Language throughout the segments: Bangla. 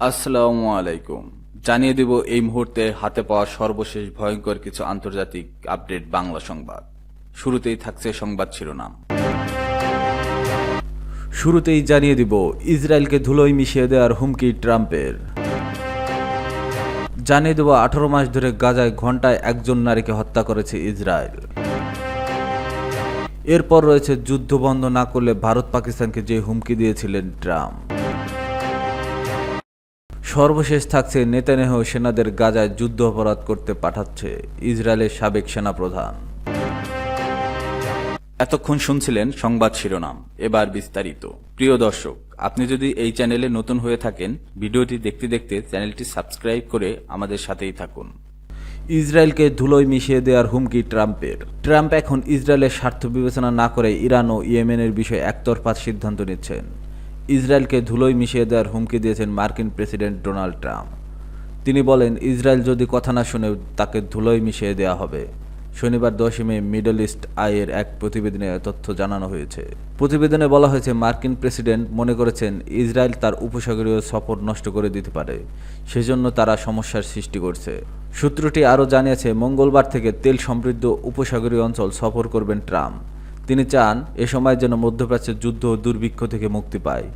আসসালামু আলাইকুম। জানিয়ে দিব এই মুহূর্তে হাতে পাওয়া সর্বশেষ ভয়ঙ্কর কিছু আন্তর্জাতিক আপডেট বাংলা সংবাদ। শুরুতেই থাকছে সংবাদ শিরোনাম। শুরুতেই জানিয়ে দিব ইসরায়েলকে ধুলোয় মিশিয়ে দেওয়ার হুমকি ট্রাম্পের। জানিয়ে দেব 18 মাস ধরে গাজায় ঘণ্টায় একজন নারীকে হত্যা করেছে ইসরায়েল। এরপর রয়েছে যুদ্ধ বন্ধ না করলে ভারত পাকিস্তানকে যে হুমকি দিয়েছিলেন ট্রাম্প। সর্বশেষ থাকছে নেতানিয়াহু সেনাদের গাজায় যুদ্ধ অপরাধ করতে পাঠাচ্ছে ইসরায়েলের সাবেক সেনাপ্রধান। এতক্ষণ শুনছিলেন সংবাদ শিরোনাম, এবার বিস্তারিত। প্রিয় দর্শক, আপনি যদি এই চ্যানেলে নতুন হয়ে থাকেন, ভিডিওটি দেখতে দেখতে চ্যানেলটি সাবস্ক্রাইব করে আমাদের সাথেই থাকুন। ইসরায়েলকে ধুলোয় মিশিয়ে দেওয়ার হুমকি ট্রাম্পের। ট্রাম্প এখন ইসরায়েলের স্বার্থ বিবেচনা না করে ইরান ও ইয়েমেনের বিষয়ে একতরফা সিদ্ধান্ত নিচ্ছেন। ইসরায়েলকে ধুলোয় মিশিয়ে দেওয়ার হুমকি দিয়েছেন মার্কিন প্রেসিডেন্ট ডোনাল্ড ট্রাম্প। তিনি বলেন, ইসরায়েল যদি কথা না শুনে তাকে ধুলোয় মিশিয়ে দেওয়া হবে। শনিবার 10 মে মিডল ইস্ট আইয়ের এক প্রতিবেদনে তথ্য জানানো হয়েছে। প্রতিবেদনে বলা হয়েছে, মার্কিন প্রেসিডেন্ট মনে করেছেন ইসরায়েল তার উপসাগরীয় সফর নষ্ট করে দিতে পারে, সেজন্য তারা সমস্যার সৃষ্টি করছে। সূত্রটি আরও জানিয়েছে, মঙ্গলবার থেকে তেল সমৃদ্ধ উপসাগরীয় অঞ্চল সফর করবেন ট্রাম্প। তিনি চান এ সময় যেন মধ্যপ্রাচ্যের যুদ্ধ ও দুর্ভিক্ষ থেকে মুক্তি পায়।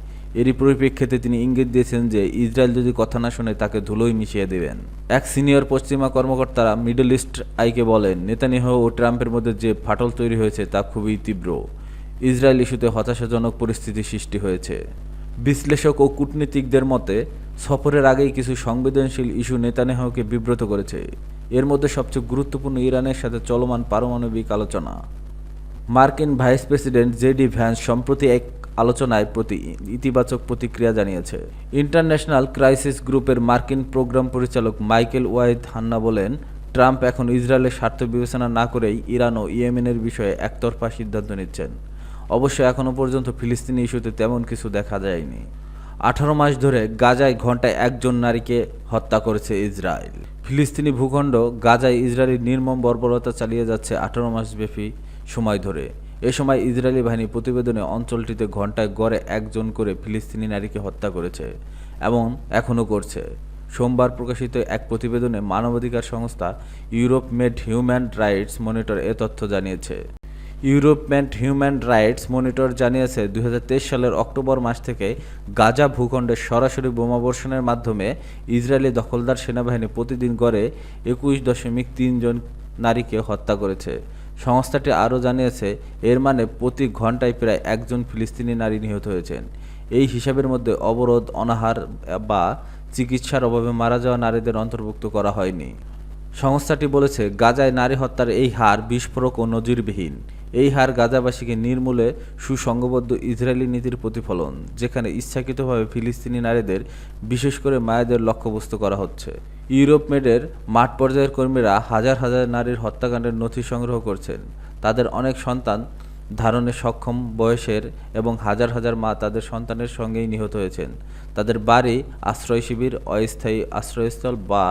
এরই পরিপ্রেক্ষিতে তিনি ইঙ্গিত দিয়েছেন যে ইসরায়েল যদি কথা না শুনে তাকে ধুলোয় মিশিয়ে দেবেন। এক সিনিয়র পশ্চিমা কর্মকর্তারা মিডল ইস্ট আইকে বলেন, নেতানিয়াহু ও ট্রাম্পের মধ্যে যে ফাটল তৈরি হয়েছে তা খুবই তীব্র। ইসরায়েল ইস্যুতে হতাশাজনক পরিস্থিতি সৃষ্টি হয়েছে। বিশ্লেষক ও কূটনীতিকদের মতে, সফরের আগেই কিছু সংবেদনশীল ইস্যু নেতানিয়াহুকে বিব্রত করেছে। এর মধ্যে সবচেয়ে গুরুত্বপূর্ণ ইরানের সাথে চলমান পারমাণবিক আলোচনা। মার্কিন ভাইস প্রেসিডেন্ট জেডি ভ্যান্স সম্প্রতি এক আলোচনায় প্রতি ইতিবাচক প্রতিক্রিয়া জানিয়েছে। ইন্টারন্যাশনাল ক্রাইসিস গ্রুপের মার্কিন প্রোগ্রাম পরিচালক মাইকেল ওয়াইদ হান্না বলেন, ট্রাম্প এখন ইসরায়েলের স্বার্থ বিবেচনা না করেই ইরান ও ইয়েমেনের বিষয়ে একতরফা সিদ্ধান্ত নিচ্ছেন। অবশ্য এখনও পর্যন্ত ফিলিস্তিনি ইস্যুতে তেমন কিছু দেখা যায়নি। 18 মাস ধরে গাজায় ঘণ্টায় একজন নারীকে হত্যা করেছে ইসরায়েল। ফিলিস্তিনি ভূখণ্ড গাজায় ইসরায়েলি নির্মম বর্বরতা চালিয়ে যাচ্ছে 18 মাসব্যাপী সময় ধরে। এ সময় ইসরায়েলি বাহিনী প্রতিবেদনে অঞ্চলটিতে ঘণ্টায় গড়ে একজন করে ফিলিস্তিনি নারীকে হত্যা করেছে এবং এখনও করছে। সোমবার প্রকাশিত এক প্রতিবেদনে মানবাধিকার সংস্থা Europe med human rights monitor এ তথ্য জানিয়েছে। Europe med human rights monitor জানিয়েছে, 2023 সালের অক্টোবর মাস থেকে গাজা ভূখণ্ডে সরাসরি বোমাবর্ষণের মাধ্যমে ইসরায়েলি দখলদার সেনাবাহিনী প্রতিদিন গড়ে 21.3 জন নারীকে হত্যা করেছে। সংস্থাটি আরও জানিয়েছে, এর মানে প্রতি ঘন্টায় প্রায় একজন ফিলিস্তিনি নারী নিহত হয়েছেন। এই হিসাবের মধ্যে অবরোধ, অনাহার বা চিকিৎসার অভাবে মারা যাওয়া নারীদের অন্তর্ভুক্ত করা হয়নি। সংস্থাটি বলেছে, গাজায় নারী হত্যার এই হার বিস্ফোরক ও নজিরবিহীন। এই হার গাজাবাসীকে নির্মূলে সুসংঘবদ্ধ ইসরায়েলি নীতির প্রতিফলন, যেখানে ইচ্ছাকৃতভাবে ফিলিস্তিনি নারীদের, বিশেষ করে মায়েদের লক্ষ্যবস্তু করা হচ্ছে। ইউরোপ মেডের মাঠ পর্যায়ের কর্মীরা হাজার হাজার নারীর হত্যাকাণ্ডের নথি সংগ্রহ করছেন। তাদের অনেক সন্তান ধারণে সক্ষম বয়সের এবং হাজার হাজার মা তাদের সন্তানের সঙ্গেই নিহত হয়েছেন। তাদের বাড়ি, আশ্রয় শিবির, অস্থায়ী আশ্রয়স্থল বা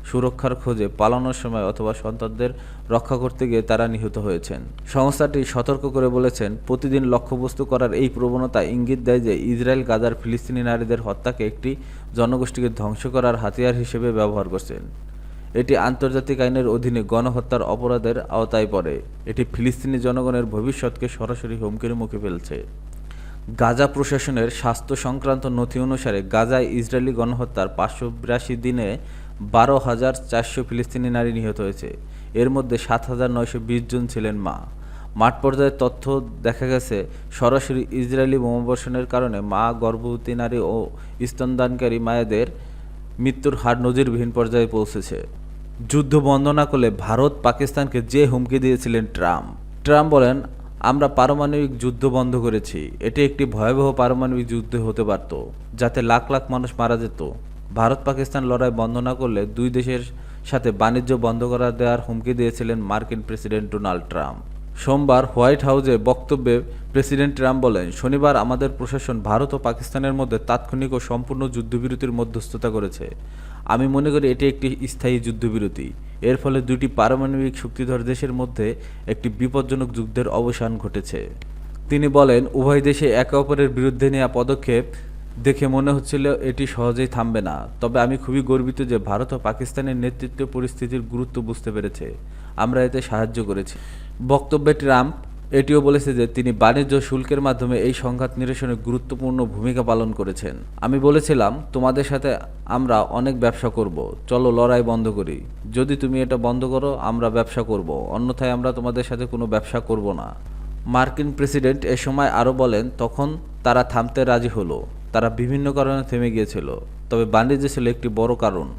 সুরক্ষার খোঁজে পালানোর সময় অথবা সন্তানদের রক্ষা করতে গিয়ে তারা নিহত হয়েছেন। সংস্থাটি সতর্ক করে বলেছেন, প্রতিদিন লক্ষ্যবস্তু করার এই প্রবণতা ইঙ্গিত দেয় যে ইসরায়েল গাজার ফিলিস্তিনি নারীদের হত্যাকে একটি জনগোষ্ঠীকে ধ্বংস করার হাতিয়ার হিসেবে ব্যবহার করছেন। এটি আন্তর্জাতিক আইনের অধীনে গণহত্যার অপরাধের আওতায় পড়ে। এটি ফিলিস্তিনি জনগণের ভবিষ্যৎকে সরাসরি হুমকির মুখে ফেলছে। গাজা প্রশাসনের স্বাস্থ্য সংক্রান্ত নথি অনুসারে গাজায় ইসরায়েলি গণহত্যার 582 দিনে 12,400 ফিলিস্তিনি নারী নিহত হয়েছে। এর মধ্যে 7,920 জন ছিলেন মা। মাঠ পর্যায়ের তথ্য দেখা গেছে, সরাসরি ইসরায়েলি বোমাবর্ষণের কারণে মা, গর্ভবতী নারী ও স্তনদানকারী মায়েদের মৃত্যুর হার নজিরবিহীন পর্যায়ে পৌঁছেছে। যুদ্ধ বন্ধ না করলে ভারত পাকিস্তানকে যে হুমকি দিয়েছিলেন ট্রাম্প বলেন, আমরা পারমাণবিক যুদ্ধ বন্ধ করেছি। এটি একটি ভয়াবহ পারমাণবিক যুদ্ধ হতে পারত, যাতে লাখ লাখ মানুষ মারা যেত। ভারত পাকিস্তান লড়াই বন্ধ না করলে দুই দেশের সাথে বাণিজ্য বন্ধ করে দেওয়ার হুমকি দিয়েছিলেন মার্কিন প্রেসিডেন্ট ডোনাল্ড ট্রাম্প। সোমবার হোয়াইট হাউসে বক্তব্যে প্রেসিডেন্ট ট্রাম্প বলেন, শনিবার আমাদের প্রশাসন ভারত ও পাকিস্তানের মধ্যে তাৎক্ষণিক ও সম্পূর্ণ যুদ্ধবিরতির মধ্যস্থতা করেছে। আমি মনে করি এটি একটি স্থায়ী যুদ্ধবিরতি। এর ফলে দুটি পারমাণবিক শক্তিধর দেশের মধ্যে একটি বিপজ্জনক যুদ্ধের অবসান ঘটেছে। তিনি বলেন, উভয় দেশে একে অপরের বিরুদ্ধে নেওয়া পদক্ষেপ দেখে মনে হচ্ছিল এটি সহজেই থামবে না। তবে আমি খুবই গর্বিত যে ভারত ও পাকিস্তানের নেতৃত্ব পরিস্থিতির গুরুত্ব বুঝতে পেরেছে। আমরা এতে সাহায্য করেছি। বক্তব্যে ট্রাম্প এটিও বলেছে যে তিনি বাণিজ্য শুল্কের মাধ্যমে এই সংঘাত নিরসনে গুরুত্বপূর্ণ ভূমিকা পালন করেছেন। আমি বলেছিলাম, তোমাদের সাথে আমরা অনেক ব্যবসা করব, চলো লড়াই বন্ধ করি। যদি তুমি এটা বন্ধ করো আমরা ব্যবসা করব, অন্যথায় আমরা তোমাদের সাথে কোনো ব্যবসা করব না। মার্কিন প্রেসিডেন্ট এ সময় আরও বলেন, তখন তারা থামতে রাজি হলো। তারা বিভিন্ন কারণে থেমে গিয়েছিল, তবে বাণিজ্য ছিল একটি বড় কারণ।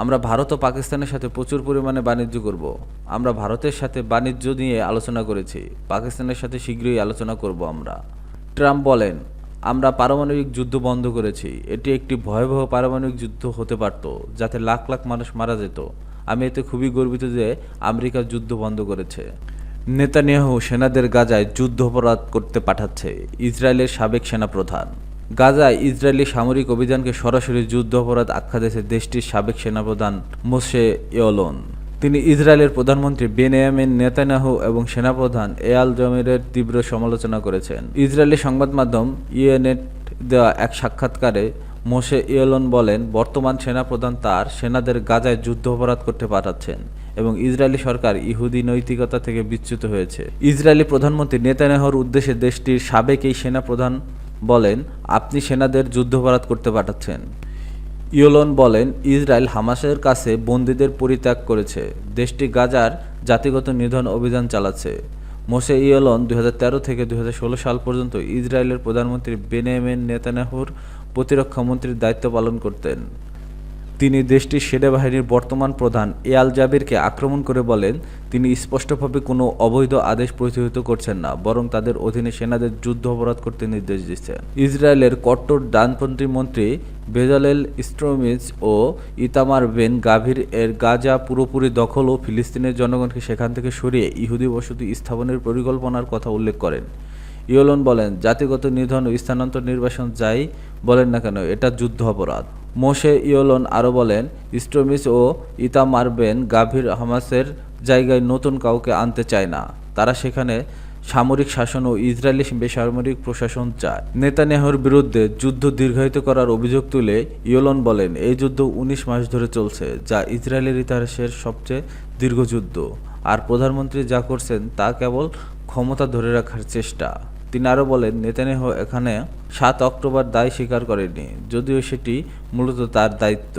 আমরা ভারত ও পাকিস্তানের সাথে প্রচুর পরিমাণে বাণিজ্য করব। আমরা ভারতের সাথে বাণিজ্য নিয়ে আলোচনা করেছি, পাকিস্তানের সাথে শীঘ্রই আলোচনা করব আমরা। ট্রাম্প বলেন, আমরা পারমাণবিক যুদ্ধ বন্ধ করেছি। এটি একটি ভয়াবহ পারমাণবিক যুদ্ধ হতে পারত, যাতে লাখ লাখ মানুষ মারা যেত। আমি এতে খুবই গর্বিত যে আমেরিকা যুদ্ধ বন্ধ করেছে। নেতানিয়াহু সেনাদের গাজায় যুদ্ধাপরাধ করতে পাঠাচ্ছে, ইসরায়েলের সাবেক সেনাপ্রধান। গাজায় ইসরায়েলি সামরিক অভিযানকে সরাসরি যুদ্ধাপরাধ আখ্যা দিয়েছে দেশটির সাবেক সেনাপ্রধান মোশে ইয়েলন। তিনি ইসরায়েলের প্রধানমন্ত্রী বেনিয়ামিন নেতানিয়াহু এবং সেনাপ্রধান এয়াল জামিরের তীব্র সমালোচনা করেছেন। ইসরায়েলি সংবাদ মাধ্যম ইয়েনেট দেওয়া এক সাক্ষাৎকারে মোশে ইয়েলন বলেন, বর্তমান সেনাপ্রধান তার সেনাদের গাজায় যুদ্ধাপরাধ করতে পাঠাচ্ছেন এবং ইসরায়েলি সরকার ইহুদি নৈতিকতা থেকে বিচ্যুত হয়েছে। ইসরায়েলি প্রধানমন্ত্রী নেতানিয়াহুর উদ্দেশ্যে দেশটির সাবেক এই সেনাপ্রধান বলেন, আপনি সেনাদের যুদ্ধাপরাধ করতে পাঠাচ্ছেন। ইয়েলন বলেন, ইসরায়েল হামাসের কাছে বন্দীদের পরিত্যাগ করেছে, দেশটি গাজার জাতিগত নিধন অভিযান চালাচ্ছে। মোশে ইয়েলন 2013 থেকে 2016 সাল পর্যন্ত ইসরায়েলের প্রধানমন্ত্রী বেনিয়ামিন নেতানিয়াহুর প্রতিরক্ষা মন্ত্রীর দায়িত্ব পালন করতেন। তিনি দেশটির সেনাবাহিনীর বর্তমান প্রধান এয়াল জাবিরকে আক্রমণ করে বলেন, তিনি স্পষ্টভাবে কোনো অবৈধ আদেশ প্রতিহত করছেন না, বরং তাদের অধীনে সেনাদের যুদ্ধ অপরাধ করতে নির্দেশ দিচ্ছেন। ইসরায়েলের কট্টর ডানপন্থী মন্ত্রী বেজালেল স্ট্রোমিচ ও ইতামার বেন গাভির এর গাজা পুরোপুরি দখল ও ফিলিস্তিনের জনগণকে সেখান থেকে সরিয়ে ইহুদি বসতি স্থাপনের পরিকল্পনার কথা উল্লেখ করেন। ইয়েলন বলেন, জাতিগত নিধন ও স্থানান্তর নির্বাসন যাই বলেন না কেন, এটা যুদ্ধ অপরাধ। মোশে ইয়েলন আরও বলেন, স্ট্রোমিচ ও ইতামার বেন গাভির হামাসের জায়গায় নতুন কাউকে আনতে চায় না। তারা সেখানে সামরিক শাসন ও ইসরায়েলি বেসামরিক প্রশাসন চায়। নেতানিয়াহুর বিরুদ্ধে যুদ্ধ দীর্ঘায়িত করার অভিযোগ তুলে ইয়েলন বলেন, এই যুদ্ধ 19 মাস ধরে চলছে, যা ইসরায়েলের ইতিহাসের সবচেয়ে দীর্ঘ যুদ্ধ। আর প্রধানমন্ত্রী যা করছেন তা কেবল ক্ষমতা ধরে রাখার চেষ্টা। তিনি আরও বলেন, নেতানিয়াহু এখানে 7 অক্টোবর দায় স্বীকার করেনি, যদিও সেটি মূলত তার দায়িত্ব।